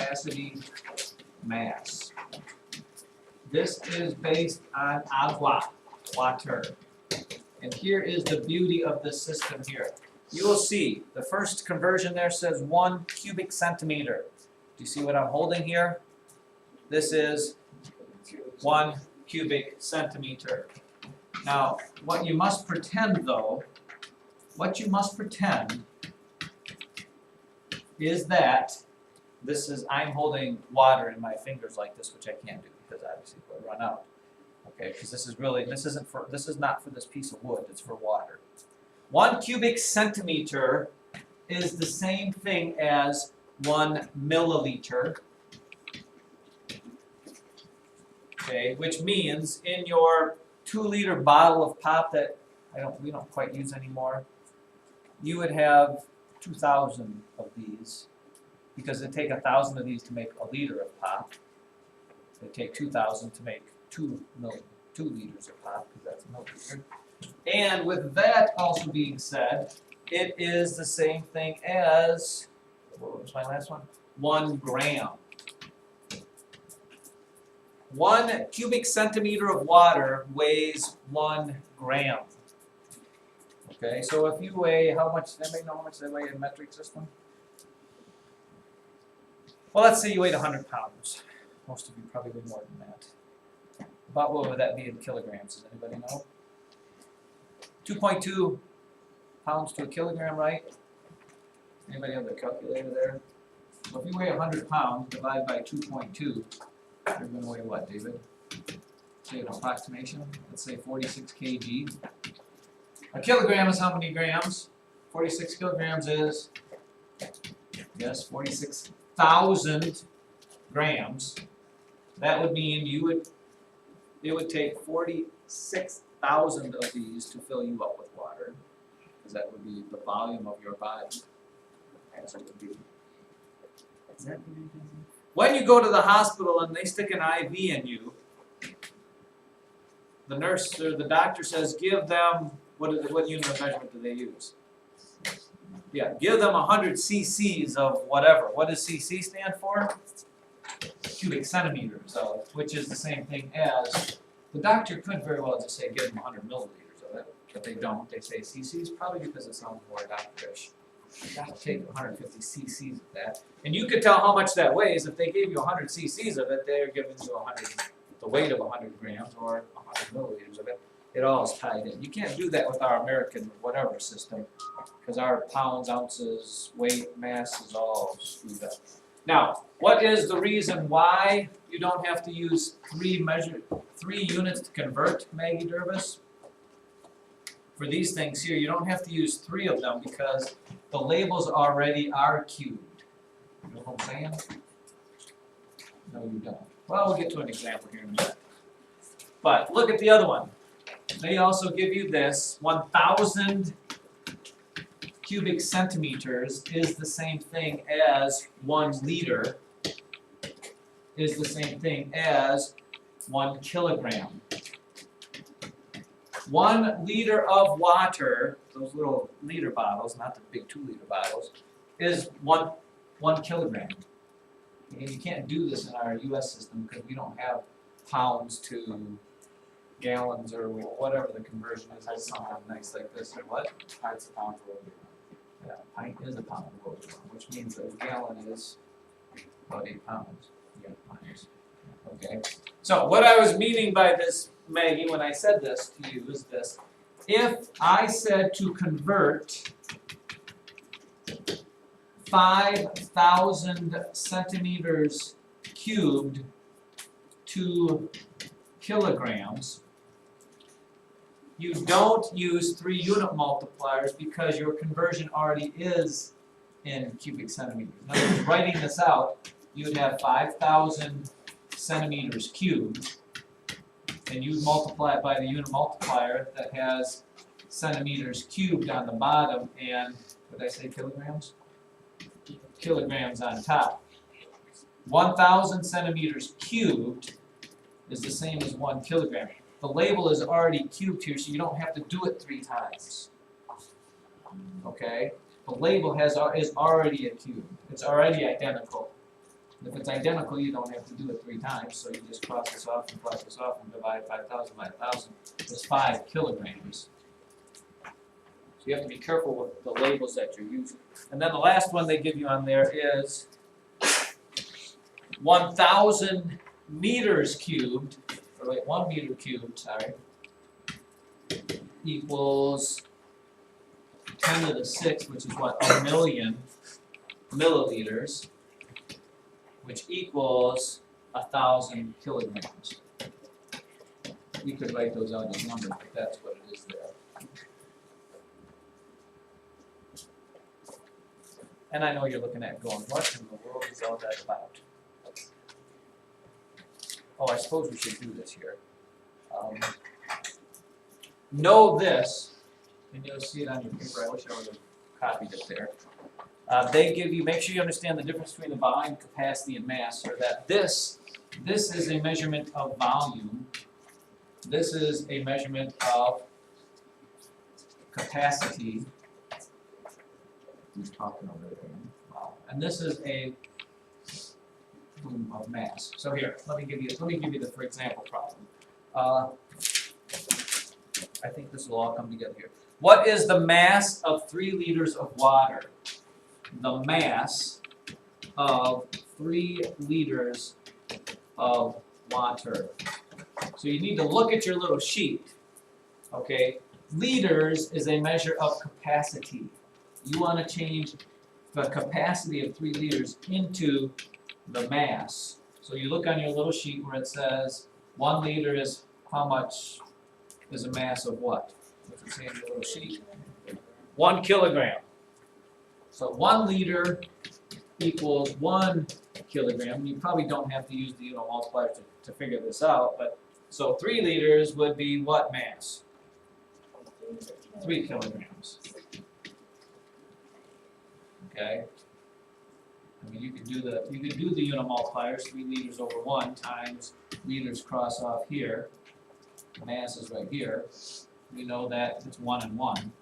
capacity mass. This is based on agua, water. And here is the beauty of this system here. You will see the first conversion there says 1 cubic centimeter. Do you see what I'm holding here? This is 1 cubic centimeter. Now, what you must pretend though, is that this is, I'm holding water in my fingers like this, which I can't do because obviously it will run out. Okay, because this is not for this piece of wood, it's for water. 1 cubic centimeter is the same thing as 1 milliliter. Okay, which means in your 2-liter bottle of pop that we don't quite use anymore, you would have 2,000 of these, because it take 1,000 of these to make a liter of pop. It take 2,000 to make 2 liters of pop, because that's a milliliter. And with that also being said, it is the same thing as, what was my last one? 1 gram. 1 cubic centimeter of water weighs 1 gram. Okay, so if you weigh, how much, does anybody know how much they weigh in a metric system? Well, let's say you weighed 100 pounds. Most of you probably weigh more than that. About what would that be in kilograms? Does anybody know? 2.2 pounds to a kilogram, right? Anybody have the calculator there? So if you weigh 100 pounds, divide by 2.2, you're going to weigh what, David? Say an approximation. Let's say 46 kg. A kilogram is how many grams? 46 kilograms is, yes, 46,000 grams. That would mean it would take 46,000 of these to fill you up with water, because that would be the volume of your body, as it would be. When you go to the hospital and they stick an IV in you, the nurse or the doctor says, give them, what unit of measurement do they use? Yeah, give them 100 cc's of whatever. What does cc stand for? Cubic centimeters of, which is the same thing as, the doctor could very well just say give them 100 milliliters of it, but they don't. They say cc's, probably because it sounds more doctorish. You gotta take 150 cc's of that. And you could tell how much that weighs. If they gave you 100 cc's of it, they're giving you the weight of 100 grams or 100 milliliters of it. It all is tied in. You can't do that with our American whatever system, because our pounds, ounces, weight, mass is all screwed up. Now, what is the reason why you don't have to use 3 units to convert, Maggie Dervis? For these things here, you don't have to use 3 of them because the labels already are cubed. You know what I'm saying? No, you don't. Well, we'll get to an example here in a minute. But look at the other one. They also give you this, 1,000 cubic centimeters is the same thing as 1 liter, is the same thing as 1 kilogram. 1 liter of water, those little liter bottles, not the big 2-liter bottles, is 1 kilogram. And you can't do this in our U.S. system because we don't have pounds to gallons or whatever the conversion is. It's something nice like this, or what? Pints a pound for Yeah, a pint is a pound of wood, which means that a gallon is about 8 pounds. Yeah, pints. Okay. So what I was meaning by this, Maggie, when I said this to you is this. If I said to convert 5,000 centimeters cubed to kilograms, you don't use 3 unit multipliers because your conversion already is in cubic centimeters. In other words, writing this out, you would have 5,000 centimeters cubed, and you multiply it by the unit multiplier that has centimeters cubed on the bottom and, what did I say, kilograms? Kilograms on top. 1,000 centimeters cubed is the same as 1 kilogram. The label is already cubed here, so you don't have to do it 3 times. Okay? The label is already a cube. It's already identical. If it's identical, you don't have to do it 3 times, so you just cross this off and cross this off and divide 5,000 by 1,000. It's 5 kilograms. So you have to be careful with the labels that you're using. And then the last one they give you on there is 1,000 meters cubed, or wait, 1 meter cubed, sorry, equals 10 to the 6, which is what, 1,000,000 milliliters, which equals 1,000 kilograms. You could write those out as numbers, but that's what it is there. And I know you're looking at going, what in the world is all that about? Oh, I suppose we should do this here. Know this, and you'll see it on your paper. I wish I would have copied it there. They give you, make sure you understand the difference between the volume, capacity, and mass, or that this is a measurement of volume. This is a measurement of capacity. Who's talking over there? Wow. And this is a of mass. So here, let me give you the for example problem. I think this will all come together here. What is the mass of 3 liters of water? The mass of 3 liters of water. So you need to look at your little sheet. Okay, liters is a measure of capacity. You want to change the capacity of 3 liters into the mass. So you look on your little sheet where it says 1 liter is how much is a mass of what? What's it say on your little sheet? 1 kilogram. So 1 liter equals 1 kilogram. You probably don't have to use the multiplier to figure this out, but so 3 liters would be what mass? 3 kilograms. Okay. I mean, you could do the unit multipliers. 3 liters over 1 times liters cross off here. Mass is right here. We know that it's 1 and 1.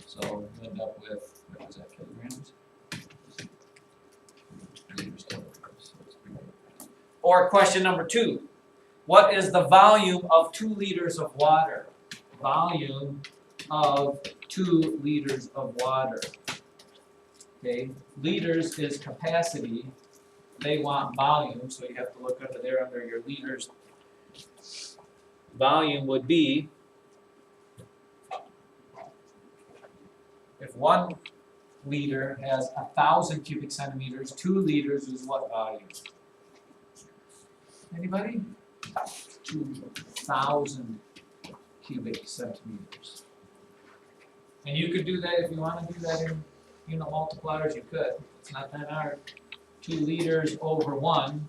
So you end up with, what is that, kilograms? Liters, kilograms. Or question number 2. What is the volume of 2 liters of water? Volume of 2 liters of water. Okay, liters is capacity. They want volume, so you have to look under there under your liters. Volume would be, if 1 liter has 1,000 cubic centimeters, 2 liters is what volume? Anybody? 2,000 cubic centimeters. And you could do that if you want to do that in unit multipliers, you could. It's not that hard. 2 liters over 1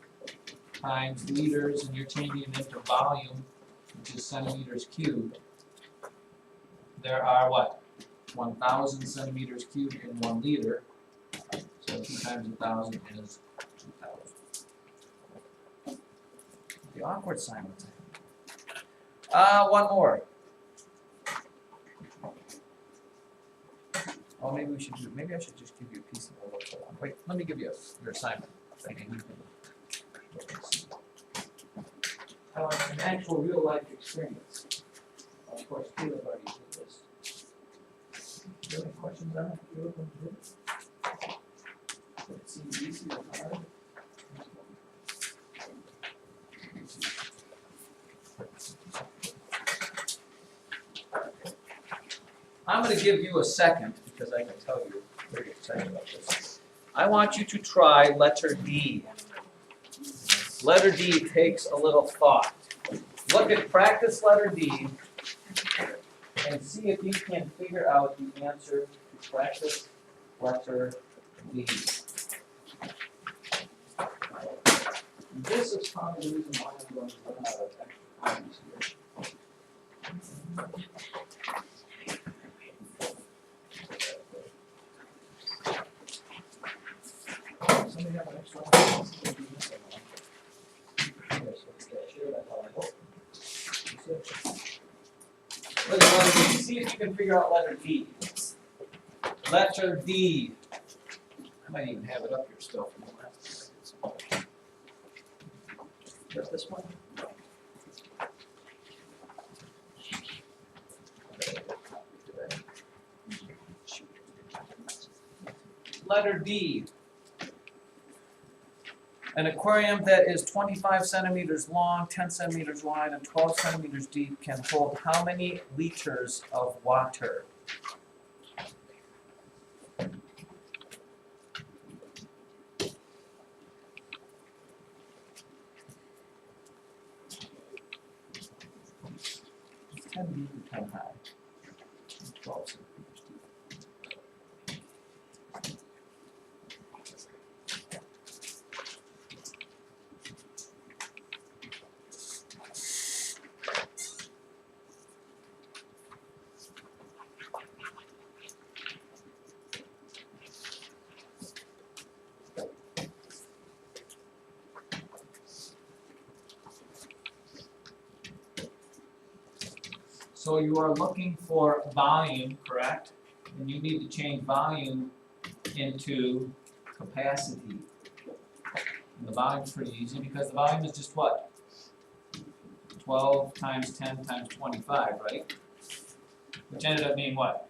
times liters, and you're changing it into volume, which is centimeters cubed. There are what? 1,000 centimeters cubed in 1 liter. So 2 times 1,000 is 2,000. The awkward silence. One more. Oh, maybe we should do. Maybe I should just give you a piece of the work. Wait, let me give you your assignment. An actual real life experience. Of course, Caleb already did this. Do you have any questions on it? Caleb, when you did it? It seems easy or hard? I'm going to give you a second because I can tell you're very excited about this. I want you to try letter D. Letter D takes a little thought. Look at practice letter D and see if you can figure out the answer to practice letter D. This is probably the reason why I'm going to run out of extra problems here. Somebody have an extra one? See if you can figure out letter D. Letter D. I might even have it up here still from the last. Just this one? Letter D. An aquarium that is 25 centimeters long, 10 centimeters wide, and 12 centimeters deep can hold how many liters of water? It's 10 deep and 10 high. 12 centimeters deep. So you are looking for volume, correct? And you need to change volume into capacity. And the volume's pretty easy because the volume is just what? 12 times 10 times 25, right? Which ended up being what?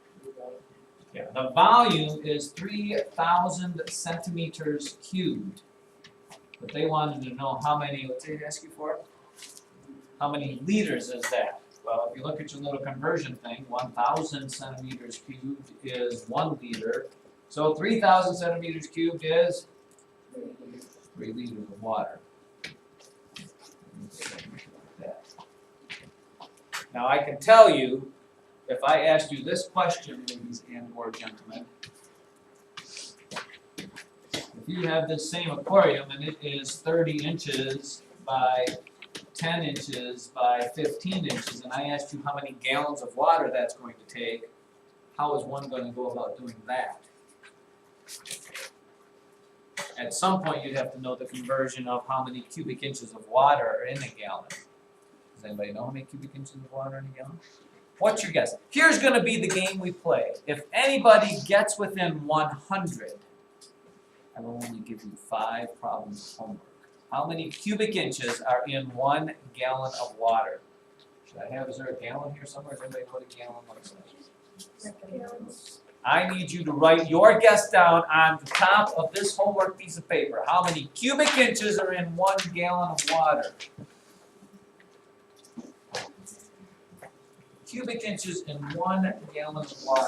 Yeah, the volume is 3,000 centimeters cubed. But they wanted to know how many, what did they ask you for? How many liters is that? Well, if you look at your little conversion thing, 1,000 centimeters cubed is 1 liter. So 3,000 centimeters cubed is 3 liters of water. Now I can tell you, if I asked you this question, ladies and or gentlemen, if you have this same aquarium and it is 30 inches by 10 inches by 15 inches, and I asked you how many gallons of water that's going to take, how is one going to go about doing that? At some point, you'd have to know the conversion of how many cubic inches of water are in a gallon. Does anybody know how many cubic inches of water are in a gallon? What's your guess? Here's going to be the game we play. If anybody gets within 100, I will only give you 5 problems of homework. How many cubic inches are in 1 gallon of water? Should I have, is there a gallon here somewhere? Does anybody know what a gallon looks like? I need you to write your guess down on the top of this homework piece of paper. How many cubic inches are in 1 gallon of water? Cubic inches in 1 gallon of water.